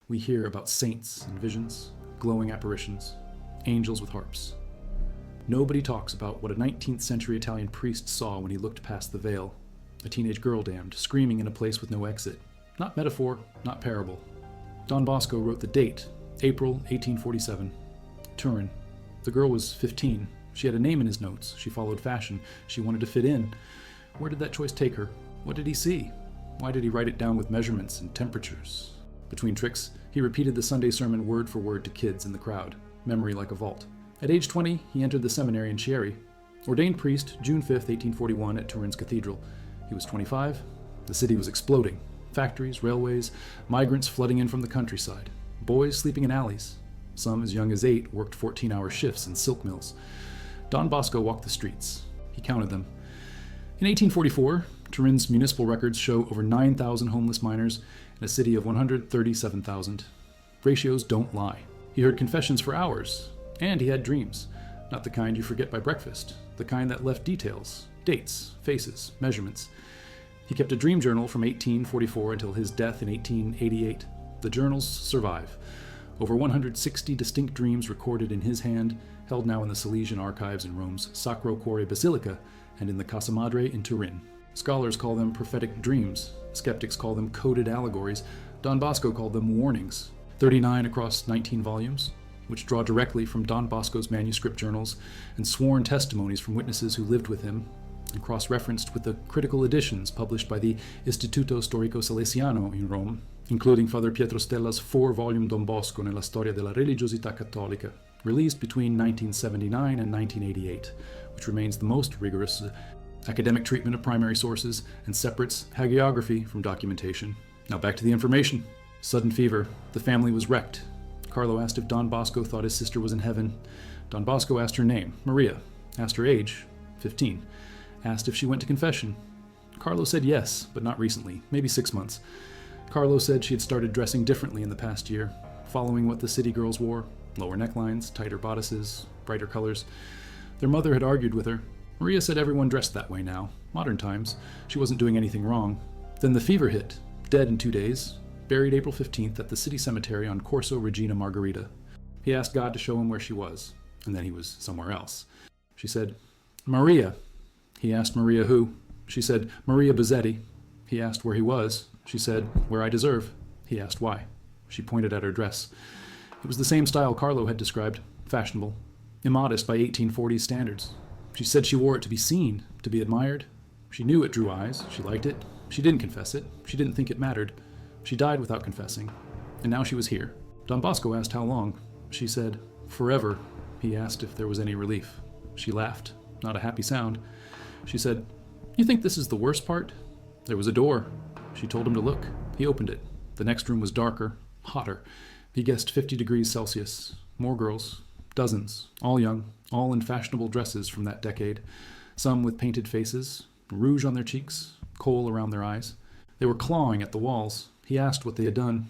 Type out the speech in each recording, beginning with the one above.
We hear about saints and visions, glowing apparitions, angels with harps. Nobody talks about what a 19th century Italian priest saw when he looked past the veil. A teenage girl damned, screaming in a place with no exit. Not metaphor, not parable. Don Bosco wrote the date, April 1847. Turin. The girl was 15. She had a name in his notes. She followed fashion. She wanted to fit in. Where did that choice take her? What did he see? Why did he write it down with measurements and temperatures? Between tricks, he repeated the Sunday sermon word for word to kids in the crowd, memory like a vault. At age 20, he entered the seminary in Chieri. Ordained priest, June 5, 1841, at Turin's cathedral. He was 25. The city was exploding. Factories, railways, migrants flooding in from the countryside. Boys sleeping in alleys. Some as young as 8 worked 14-hour shifts in silk mills. Don Bosco walked the streets. He counted them. In 1844, Turin's municipal records show over 9,000 homeless miners in a city of 137,000. Ratios don't lie. He heard confessions for hours, and he had dreams. Not the kind you forget by breakfast, the kind that left details, dates, faces, measurements. He kept a dream journal from 1844 until his death in 1888. The journals survive. Over 160 distinct dreams recorded in his hand, held now in the Salesian archives in Rome's Sacro Cuore Basilica and in the Casa Madre in Turin. Scholars call them prophetic dreams. Skeptics call them coded allegories. Don Bosco called them warnings. 39 across 19 volumes, which draw directly from Don Bosco's manuscript journals and sworn testimonies from witnesses who lived with him, and cross-referenced with the critical editions published by the Istituto Storico Salesiano in Rome, including Father Pietro Stella's 4-volume Don Bosco nella storia della religiosità cattolica, released between 1979 and 1988, which remains the most rigorous academic treatment of primary sources and separates hagiography from documentation. Now back to the information. Sudden fever. The family was wrecked. Carlo asked if Don Bosco thought his sister was in heaven. Don Bosco asked her name, Maria. Asked her age, 15. Asked if she went to confession. Carlo said yes, but not recently, maybe 6 months. Carlo said she had started dressing differently in the past year, following what the city girls wore, lower necklines, tighter bodices, brighter colors. Their mother had argued with her. Maria said everyone dressed that way now, modern times. She wasn't doing anything wrong. Then the fever hit, dead in 2 days, buried April 15th at the city cemetery on Corso Regina Margherita. He asked God to show him where she was, and then he was somewhere else. She said, Maria. He asked Maria who. She said, Maria Bazzetti. He asked where he was. She said, where I deserve. He asked why. She pointed at her dress. It was the same style Carlo had described, fashionable, immodest by 1840s standards. She said she wore it to be seen, to be admired. She knew it drew eyes. She liked it. She didn't confess it. She didn't think it mattered. She died without confessing. And now she was here. Don Bosco asked how long. She said, forever. He asked if there was any relief. She laughed, not a happy sound. She said, you think this is the worst part? There was a door. She told him to look. He opened it. The next room was darker, hotter. He guessed 50 degrees Celsius. More girls. Dozens. All young. All in fashionable dresses from that decade. Some with painted faces, rouge on their cheeks, kohl around their eyes. They were clawing at the walls. He asked what they had done.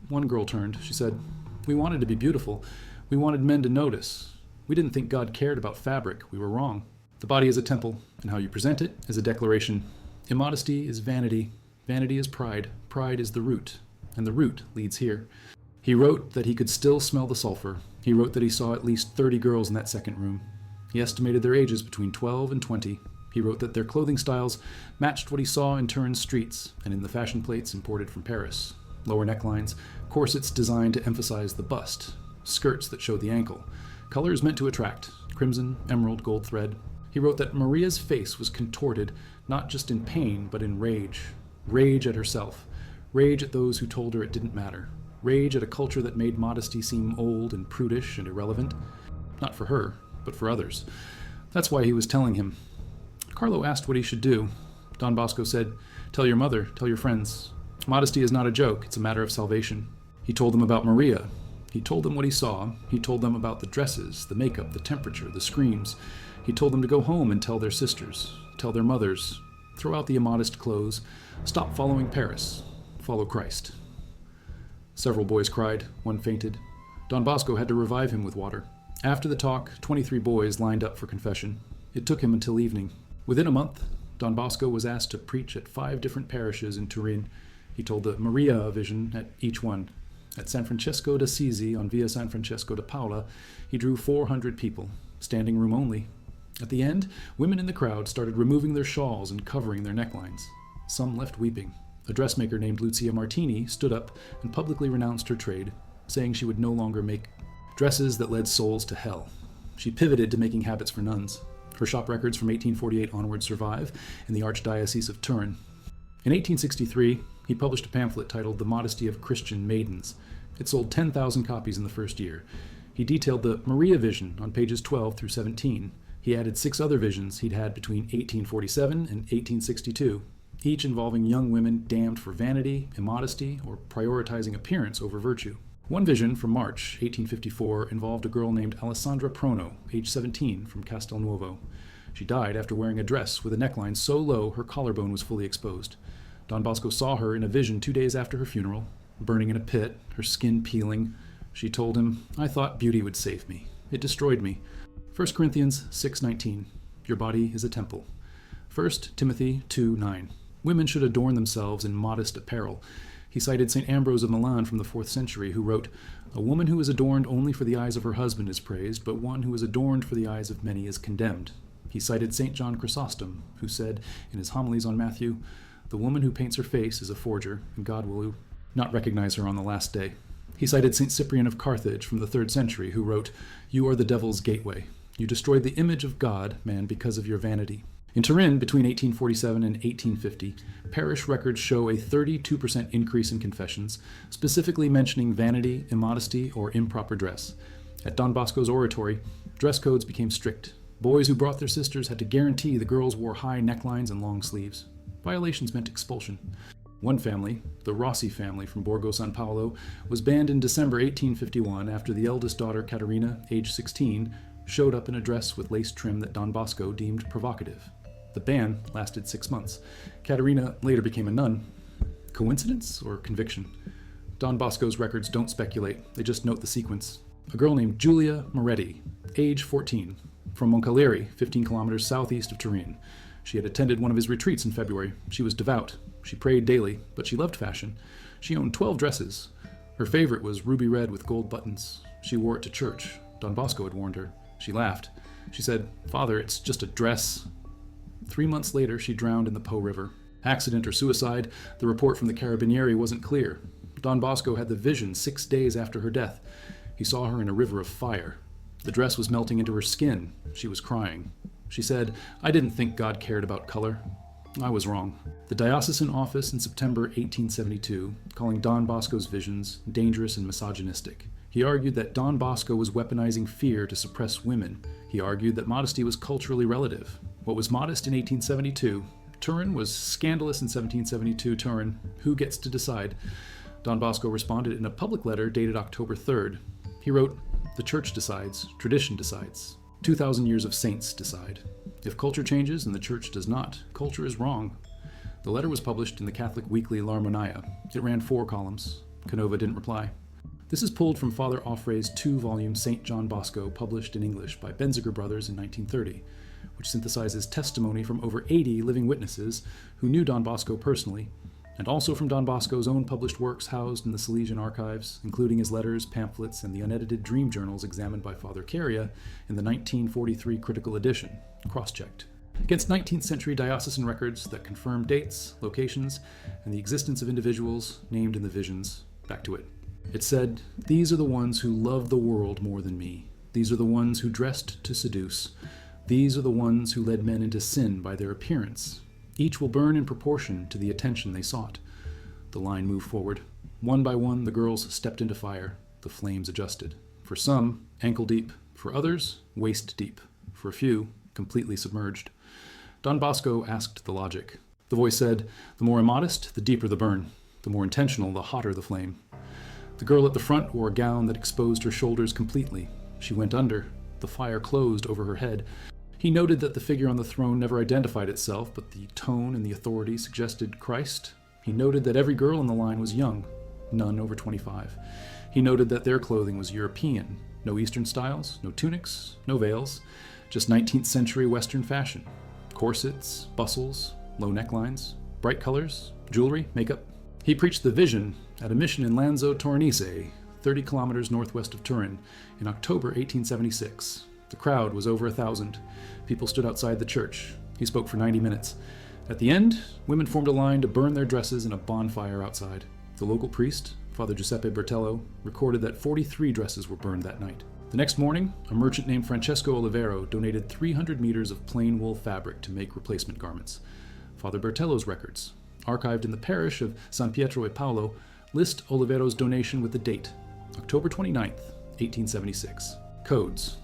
One girl turned. She said, we wanted to be beautiful. We wanted men to notice. We didn't think God cared about fabric. We were wrong. The body is a temple, and how you present it is a declaration. Immodesty is vanity. Vanity is pride. Pride is the root, and the root leads here. He wrote that he could still smell the sulfur. He wrote that he saw at least 30 girls in that second room. He estimated their ages between 12 and 20. He wrote that their clothing styles matched what he saw in Turin's streets and in the fashion plates imported from Paris. Lower necklines, corsets designed to emphasize the bust, skirts that showed the ankle, colors meant to attract, crimson, emerald, gold thread. He wrote that Maria's face was contorted, not just in pain, but in rage. Rage at herself. Rage at those who told her it didn't matter. Rage at a culture that made modesty seem old and prudish and irrelevant. Not for her, but for others. That's why he was telling him. Carlo asked what he should do. Don Bosco said, tell your mother, tell your friends. Modesty is not a joke, it's a matter of salvation. He told them about Maria. He told them what he saw. He told them about the dresses, the makeup, the temperature, the screams. He told them to go home and tell their sisters, tell their mothers, throw out the immodest clothes, stop following Paris, follow Christ. Several boys cried, one fainted. Don Bosco had to revive him with water. After the talk, 23 boys lined up for confession. It took him until evening. Within a month, Don Bosco was asked to preach at 5 different parishes in Turin. He told the Maria vision at each one. At San Francesco d'Assisi on Via San Francesco de Paula, he drew 400 people, standing room only. At the end, women in the crowd started removing their shawls and covering their necklines. Some left weeping. A dressmaker named Lucia Martini stood up and publicly renounced her trade, saying she would no longer make dresses that led souls to hell. She pivoted to making habits for nuns. Her shop records from 1848 onward survive in the Archdiocese of Turin. In 1863, he published a pamphlet titled The Modesty of Christian Maidens. It sold 10,000 copies in the first year. He detailed the Maria vision on pages 12 through 17. He added 6 other visions he'd had between 1847 and 1862, each involving young women damned for vanity, immodesty, or prioritizing appearance over virtue. One vision from March 1854 involved a girl named Alessandra Prono, age 17, from Castelnuovo. She died after wearing a dress with a neckline so low her collarbone was fully exposed. Don Bosco saw her in a vision 2 days after her funeral, burning in a pit, her skin peeling. She told him, "I thought beauty would save me. It destroyed me." 1 Corinthians 6:19, "Your body is a temple." 1 Timothy 2:9, "Women should adorn themselves in modest apparel." He cited St. Ambrose of Milan from the 4th century, who wrote, "A woman who is adorned only for the eyes of her husband is praised, but one who is adorned for the eyes of many is condemned." He cited St. John Chrysostom, who said in his homilies on Matthew, "The woman who paints her face is a forger, and God will not recognize her on the last day." He cited St. Cyprian of Carthage from the 3rd century, who wrote, "You are the devil's gateway. You destroyed the image of God, man, because of your vanity." In Turin, between 1847 and 1850, parish records show a 32% increase in confessions, specifically mentioning vanity, immodesty, or improper dress. At Don Bosco's oratory, dress codes became strict. Boys who brought their sisters had to guarantee the girls wore high necklines and long sleeves. Violations meant expulsion. One family, the Rossi family from Borgo San Paolo, was banned in December 1851 after the eldest daughter, Caterina, age 16, showed up in a dress with lace trim that Don Bosco deemed provocative. The ban lasted 6 months. Caterina later became a nun. Coincidence or conviction? Don Bosco's records don't speculate, they just note the sequence. A girl named Giulia Moretti, age 14, from Moncalieri, 15 kilometers southeast of Turin. She had attended one of his retreats in February. She was devout. She prayed daily, but she loved fashion. She owned 12 dresses. Her favorite was ruby red with gold buttons. She wore it to church. Don Bosco had warned her. She laughed. She said, "Father, it's just a dress." 3 months later, she drowned in the Po River. Accident or suicide, the report from the Carabinieri wasn't clear. Don Bosco had the vision 6 days after her death. He saw her in a river of fire. The dress was melting into her skin. She was crying. She said, "I didn't think God cared about color. I was wrong." The diocesan office in September 1872, calling Don Bosco's visions dangerous and misogynistic. He argued that Don Bosco was weaponizing fear to suppress women. He argued that modesty was culturally relative. What was modest in 1872, Turin was scandalous in 1772 Turin. Who gets to decide? Don Bosco responded in a public letter dated October 3rd. He wrote, "The church decides, tradition decides. 2,000 years of saints decide. If culture changes and the church does not, culture is wrong." The letter was published in the Catholic weekly L'Armonia. It ran 4 columns. Canova didn't reply. This is pulled from Father Offray's 2-volume St. John Bosco, published in English by Benziger Brothers in 1930, which synthesizes testimony from over 80 living witnesses who knew Don Bosco personally, and also from Don Bosco's own published works housed in the Salesian archives, including his letters, pamphlets, and the unedited dream journals examined by Father Caria in the 1943 critical edition, cross-checked, against 19th century diocesan records that confirm dates, locations, and the existence of individuals named in the visions. Back to it. It said, "These are the ones who love the world more than me. These are the ones who dressed to seduce. These are the ones who led men into sin by their appearance. Each will burn in proportion to the attention they sought." The line moved forward. One by one, the girls stepped into fire. The flames adjusted. For some, ankle deep. For others, waist deep. For a few, completely submerged. Don Bosco asked the logic. The voice said, "The more immodest, the deeper the burn. The more intentional, the hotter the flame." The girl at the front wore a gown that exposed her shoulders completely. She went under. The fire closed over her head. He noted that the figure on the throne never identified itself, but the tone and the authority suggested Christ. He noted that every girl in the line was young, none over 25. He noted that their clothing was European. No Eastern styles, no tunics, no veils, just 19th century Western fashion. Corsets, bustles, low necklines, bright colors, jewelry, makeup. He preached the vision at a mission in Lanzo Torinese, 30 kilometers northwest of Turin, in October 1876. The crowd was over 1,000. People stood outside the church. He spoke for 90 minutes. At the end, women formed a line to burn their dresses in a bonfire outside. The local priest, Father Giuseppe Bertello, recorded that 43 dresses were burned that night. The next morning, a merchant named Francesco Olivero donated 300 meters of plain wool fabric to make replacement garments. Father Bertello's records, archived in the parish of San Pietro e Paolo, list Olivero's donation with the date, October 29th, 1876. Codes.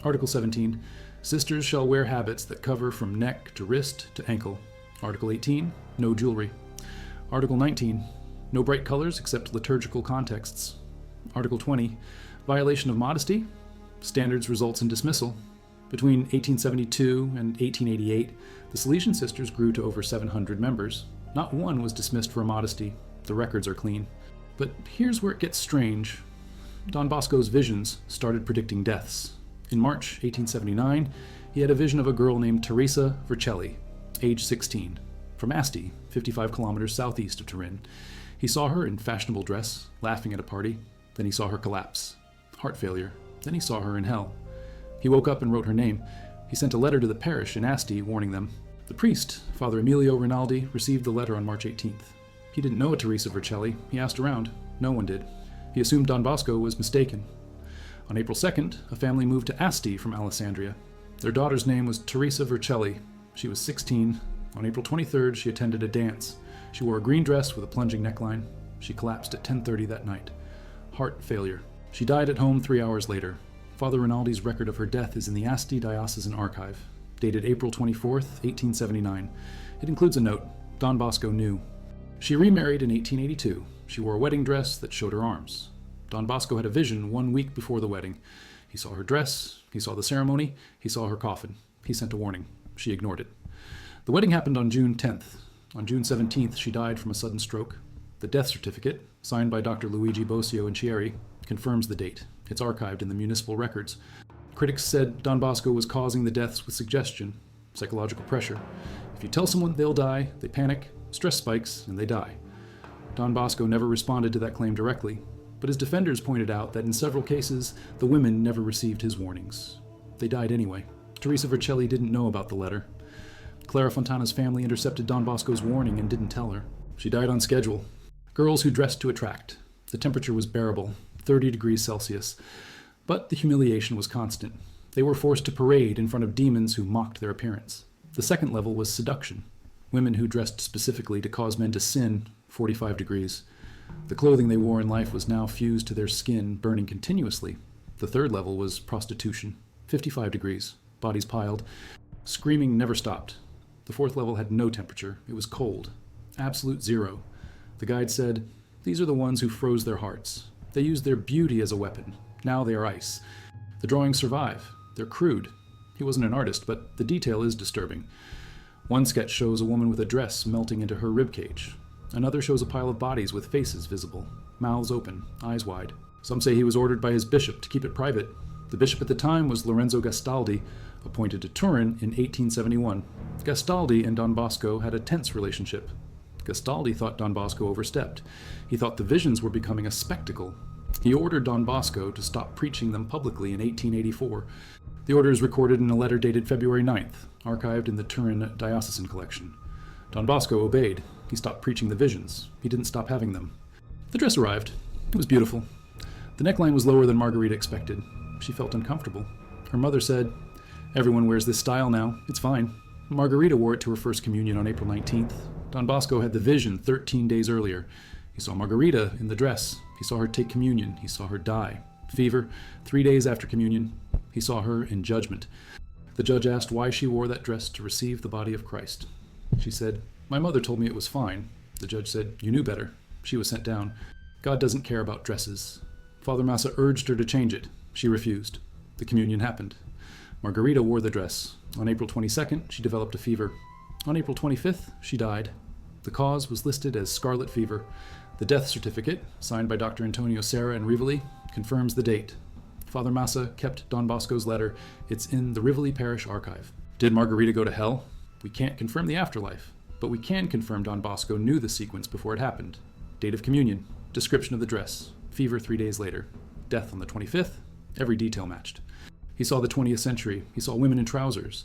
Article 17. Sisters shall wear habits that cover from neck to wrist to ankle. Article 18. No jewelry. Article 19. No bright colors except liturgical contexts. Article 20. Violation of modesty. Standards results in dismissal. Between 1872 and 1888, the Salesian Sisters grew to over 700 members. Not one was dismissed for immodesty. The records are clean. But here's where it gets strange. Don Bosco's visions started predicting deaths. In March 1879, he had a vision of a girl named Teresa Vercelli, age 16, from Asti, 55 kilometers southeast of Turin. He saw her in fashionable dress, laughing at a party. Then he saw her collapse. Heart failure. Then he saw her in hell. He woke up and wrote her name. He sent a letter to the parish in Asti warning them. The priest, Father Emilio Rinaldi, received the letter on March 18th. He didn't know a Teresa Vercelli. He asked around. No one did. He assumed Don Bosco was mistaken. On April 2nd, a family moved to Asti from Alessandria. Their daughter's name was Teresa Vercelli. She was 16. On April 23rd, she attended a dance. She wore a green dress with a plunging neckline. She collapsed at 10:30 that night. Heart failure. She died at home 3 hours later. Father Rinaldi's record of her death is in the Asti Diocesan Archive, dated April 24th, 1879. It includes a note. Don Bosco knew. She remarried in 1882. She wore a wedding dress that showed her arms. Don Bosco had a vision 1 week before the wedding. He saw her dress, he saw the ceremony, he saw her coffin. He sent a warning. She ignored it. The wedding happened on June 10th. On June 17th, she died from a sudden stroke. The death certificate, signed by Dr. Luigi Bosio and Chieri, confirms the date. It's archived in the municipal records. Critics said Don Bosco was causing the deaths with suggestion, psychological pressure. If you tell someone they'll die, they panic, stress spikes, and they die. Don Bosco never responded to that claim directly, but his defenders pointed out that in several cases, the women never received his warnings. They died anyway. Teresa Vercelli didn't know about the letter. Clara Fontana's family intercepted Don Bosco's warning and didn't tell her. She died on schedule. Girls who dressed to attract. The temperature was bearable, 30 degrees Celsius. But the humiliation was constant. They were forced to parade in front of demons who mocked their appearance. The second level was seduction. Women who dressed specifically to cause men to sin, 45 degrees. The clothing they wore in life was now fused to their skin, burning continuously. The third level was prostitution, 55 degrees, bodies piled. Screaming never stopped. The fourth level had no temperature. It was cold. Absolute zero. The guide said, "These are the ones who froze their hearts. They used their beauty as a weapon. Now they are ice. The drawings survive. They're crude." He wasn't an artist, but the detail is disturbing. One sketch shows a woman with a dress melting into her ribcage. Another shows a pile of bodies with faces visible, mouths open, eyes wide. Some say he was ordered by his bishop to keep it private. The bishop at the time was Lorenzo Gastaldi, appointed to Turin in 1871. Gastaldi and Don Bosco had a tense relationship. Gastaldi thought Don Bosco overstepped. He thought the visions were becoming a spectacle. He ordered Don Bosco to stop preaching them publicly in 1884. The order is recorded in a letter dated February 9th, archived in the Turin Diocesan Collection. Don Bosco obeyed. He stopped preaching the visions. He didn't stop having them. The dress arrived. It was beautiful. The neckline was lower than Margarita expected. She felt uncomfortable. Her mother said, "Everyone wears this style now. It's fine." Margarita wore it to her first communion on April 19th. Don Bosco had the vision 13 days earlier. He saw Margarita in the dress. He saw her take communion. He saw her die. Fever. 3 days after communion, he saw her in judgment. The judge asked why she wore that dress to receive the body of Christ. She said, "My mother told me it was fine." The judge said, "You knew better." She was sent down. God doesn't care about dresses. Father Massa urged her to change it. She refused. The communion happened. Margarita wore the dress. On April 22nd, she developed a fever. On April 25th, she died. The cause was listed as scarlet fever. The death certificate, signed by Dr. Antonio Serra and Rivoli, confirms the date. Father Massa kept Don Bosco's letter. It's in the Rivoli Parish Archive. Did Margarita go to hell? We can't confirm the afterlife, but we can confirm Don Bosco knew the sequence before it happened. Date of communion, description of the dress, fever 3 days later, death on the 25th, every detail matched. He saw the 20th century. He saw women in trousers.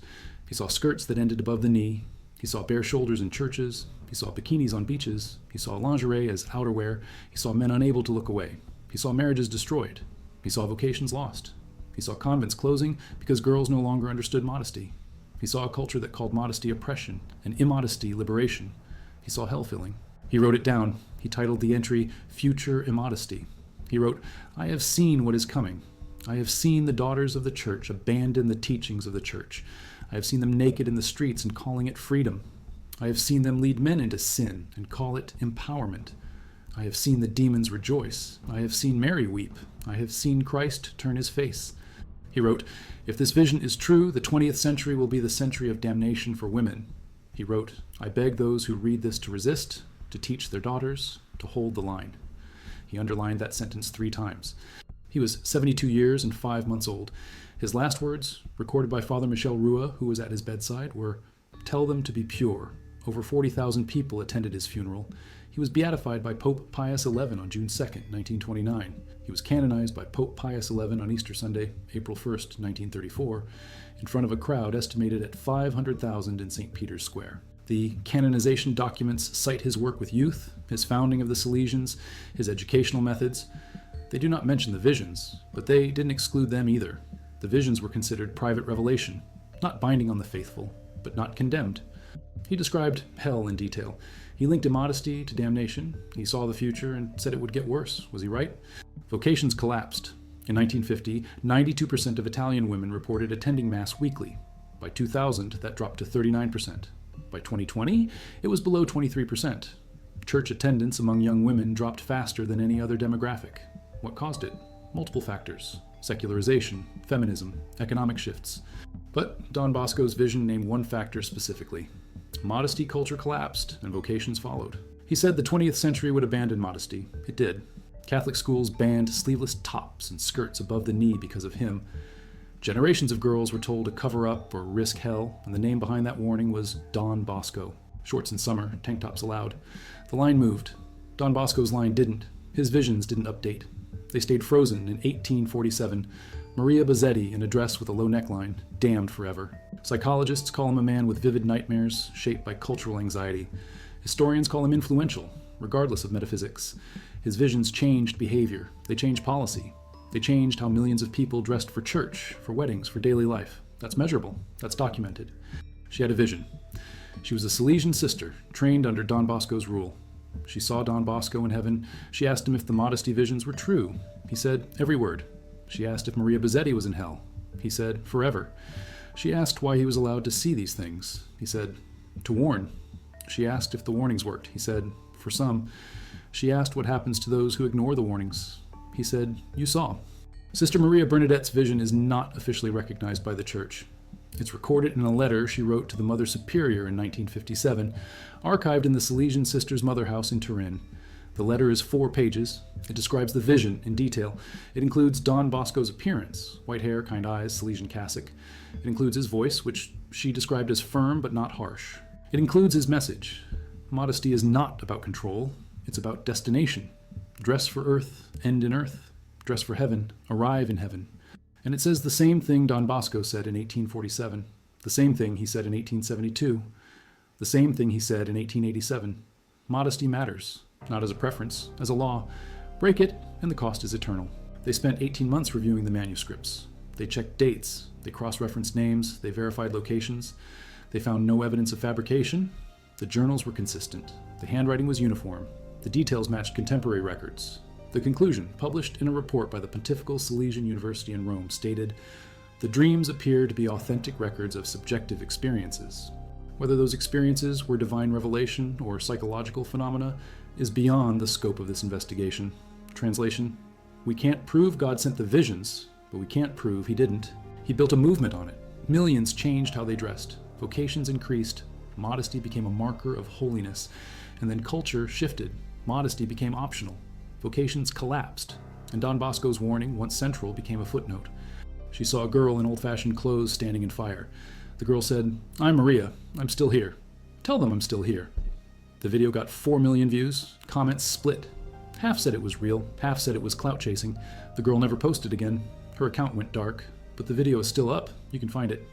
He saw skirts that ended above the knee. He saw bare shoulders in churches. He saw bikinis on beaches. He saw lingerie as outerwear. He saw men unable to look away. He saw marriages destroyed. He saw vocations lost. He saw convents closing because girls no longer understood modesty. He saw a culture that called modesty oppression and immodesty liberation. He saw hell filling. He wrote it down. He titled the entry, Future Immodesty. He wrote, "I have seen what is coming. I have seen the daughters of the church abandon the teachings of the church. I have seen them naked in the streets and calling it freedom. I have seen them lead men into sin and call it empowerment. I have seen the demons rejoice. I have seen Mary weep. I have seen Christ turn his face." He wrote, "If this vision is true, the 20th century will be the century of damnation for women." He wrote, "I beg those who read this to resist, to teach their daughters, to hold the line." He underlined that sentence 3 times. He was 72 years and 5 months old. His last words, recorded by Father Michel Rua, who was at his bedside, were, "Tell them to be pure." Over 40,000 people attended his funeral. He was beatified by Pope Pius XI on June 2, 1929. He was canonized by Pope Pius XI on Easter Sunday, April 1, 1934, in front of a crowd estimated at 500,000 in St. Peter's Square. The canonization documents cite his work with youth, his founding of the Salesians, his educational methods. They do not mention the visions, but they didn't exclude them either. The visions were considered private revelation, not binding on the faithful, but not condemned. He described hell in detail. He linked immodesty to damnation. He saw the future and said it would get worse. Was he right? Vocations collapsed. In 1950, 92% of Italian women reported attending Mass weekly. By 2000, that dropped to 39%. By 2020, it was below 23%. Church attendance among young women dropped faster than any other demographic. What caused it? Multiple factors: secularization, feminism, economic shifts. But Don Bosco's vision named one factor specifically. Modesty culture collapsed, and vocations followed. He said the 20th century would abandon modesty. It did. Catholic schools banned sleeveless tops and skirts above the knee because of him. Generations of girls were told to cover up or risk hell, and the name behind that warning was Don Bosco. Shorts in summer, tank tops allowed. The line moved. Don Bosco's line didn't. His visions didn't update. They stayed frozen in 1847. Maria Bazzetti, in a dress with a low neckline, damned forever. Psychologists call him a man with vivid nightmares shaped by cultural anxiety. Historians call him influential, regardless of metaphysics. His visions changed behavior. They changed policy. They changed how millions of people dressed for church, for weddings, for daily life. That's measurable. That's documented. She had a vision. She was a Salesian sister, trained under Don Bosco's rule. She saw Don Bosco in heaven. She asked him if the modesty visions were true. He said, every word. She asked if Maria Bazzetti was in hell. He said, forever. She asked why he was allowed to see these things. He said, to warn. She asked if the warnings worked. He said, for some. She asked what happens to those who ignore the warnings. He said, you saw. Sister Maria Bernadette's vision is not officially recognized by the Church. It's recorded in a letter she wrote to the Mother Superior in 1957, archived in the Salesian Sisters' Mother House in Turin. The letter is 4 pages. It describes the vision in detail. It includes Don Bosco's appearance, white hair, kind eyes, Salesian cassock. It includes his voice, which she described as firm but not harsh. It includes his message. Modesty is not about control. It's about destination. Dress for earth, end in earth. Dress for heaven, arrive in heaven. And it says the same thing Don Bosco said in 1847, the same thing he said in 1872, the same thing he said in 1887. Modesty matters, not as a preference, as a law. Break it, and the cost is eternal. They spent 18 months reviewing the manuscripts. They checked dates, they cross-referenced names, they verified locations. They found no evidence of fabrication. The journals were consistent. The handwriting was uniform. The details matched contemporary records. The conclusion, published in a report by the Pontifical Salesian University in Rome, stated, "The dreams appear to be authentic records of subjective experiences. Whether those experiences were divine revelation or psychological phenomena is beyond the scope of this investigation." Translation, we can't prove God sent the visions, but we can't prove he didn't. He built a movement on it. Millions changed how they dressed. Vocations increased. Modesty became a marker of holiness. And then culture shifted. Modesty became optional. Vocations collapsed, and Don Bosco's warning, once central, became a footnote. She saw a girl in old-fashioned clothes standing in fire. The girl said, "I'm Maria. I'm still here. Tell them I'm still here." The video got 4 million views, comments split. Half said it was real, half said it was clout chasing. The girl never posted again. Her account went dark, but the video is still up. You can find it.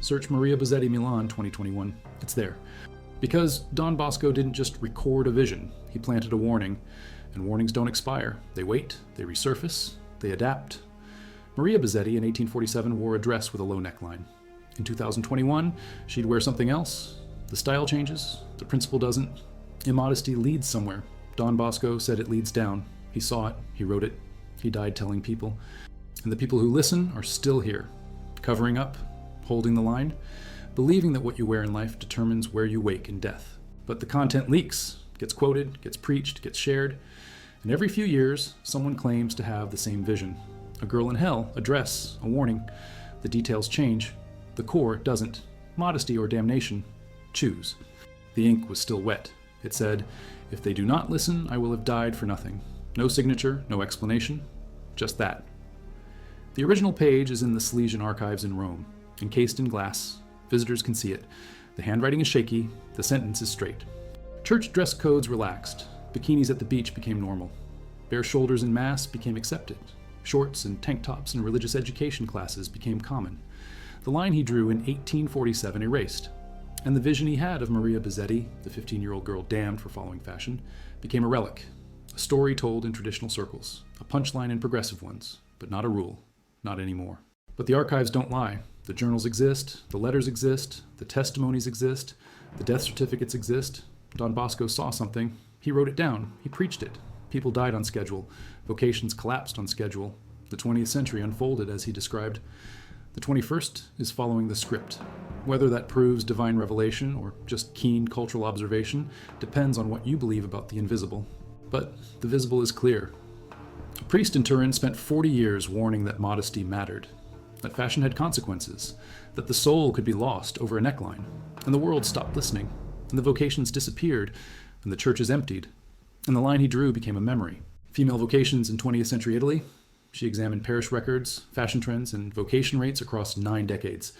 Search Maria Bozzetti Milan 2021. It's there. Because Don Bosco didn't just record a vision, he planted a warning. And warnings don't expire. They wait, they resurface, they adapt. Maria Bozzetti in 1847 wore a dress with a low neckline. In 2021, she'd wear something else. The style changes, the principle doesn't. Immodesty leads somewhere. Don Bosco said it leads down. He saw it, he wrote it, he died telling people. And the people who listen are still here, covering up, holding the line, believing that what you wear in life determines where you wake in death. But the content leaks, gets quoted, gets preached, gets shared, and every few years, someone claims to have the same vision. A girl in hell, a dress, a warning. The details change. The core doesn't. Modesty or damnation. Choose. The ink was still wet. It said, "If they do not listen, I will have died for nothing." No signature, no explanation. Just that. The original page is in the Salesian archives in Rome, encased in glass. Visitors can see it. The handwriting is shaky. The sentence is straight. Church dress codes relaxed. Bikinis at the beach became normal. Bare shoulders in Mass became accepted. Shorts and tank tops in religious education classes became common. The line he drew in 1847 erased. And the vision he had of Maria Bozzetti, the 15-year-old girl damned for following fashion, became a relic. A story told in traditional circles. A punchline in progressive ones. But not a rule. Not anymore. But the archives don't lie. The journals exist. The letters exist. The testimonies exist. The death certificates exist. Don Bosco saw something. He wrote it down. He preached it. People died on schedule. Vocations collapsed on schedule. The 20th century unfolded as he described. The 21st is following the script. Whether that proves divine revelation or just keen cultural observation depends on what you believe about the invisible. But the visible is clear. A priest in Turin spent 40 years warning that modesty mattered, that fashion had consequences, that the soul could be lost over a neckline, and the world stopped listening, and the vocations disappeared, and the churches emptied, and the line he drew became a memory. Female vocations in 20th century Italy. She examined parish records, fashion trends, and vocation rates across 9 decades.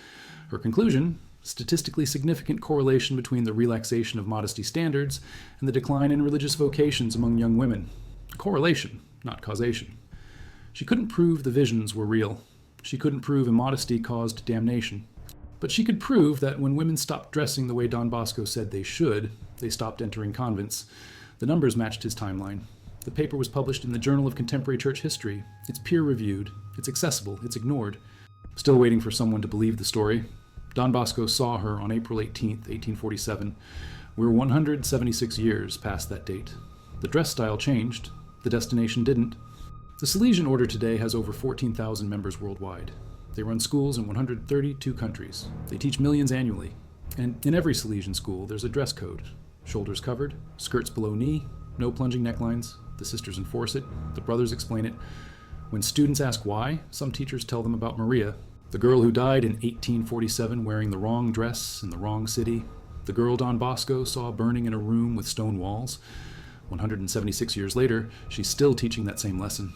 Her conclusion: statistically significant correlation between the relaxation of modesty standards and the decline in religious vocations among young women. Correlation, not causation. She couldn't prove the visions were real. She couldn't prove immodesty caused damnation. But she could prove that when women stopped dressing the way Don Bosco said they should, they stopped entering convents. The numbers matched his timeline. The paper was published in the Journal of Contemporary Church History. It's peer-reviewed. It's accessible. It's ignored. Still waiting for someone to believe the story. Don Bosco saw her on April 18, 1847. We're 176 years past that date. The dress style changed. The destination didn't. The Salesian Order today has over 14,000 members worldwide. They run schools in 132 countries. They teach millions annually. And in every Salesian school, there's a dress code. Shoulders covered, skirts below knee, no plunging necklines. The sisters enforce it. The brothers explain it. When students ask why, some teachers tell them about Maria, the girl who died in 1847 wearing the wrong dress in the wrong city, the girl Don Bosco saw burning in a room with stone walls. 176 years later, she's still teaching that same lesson.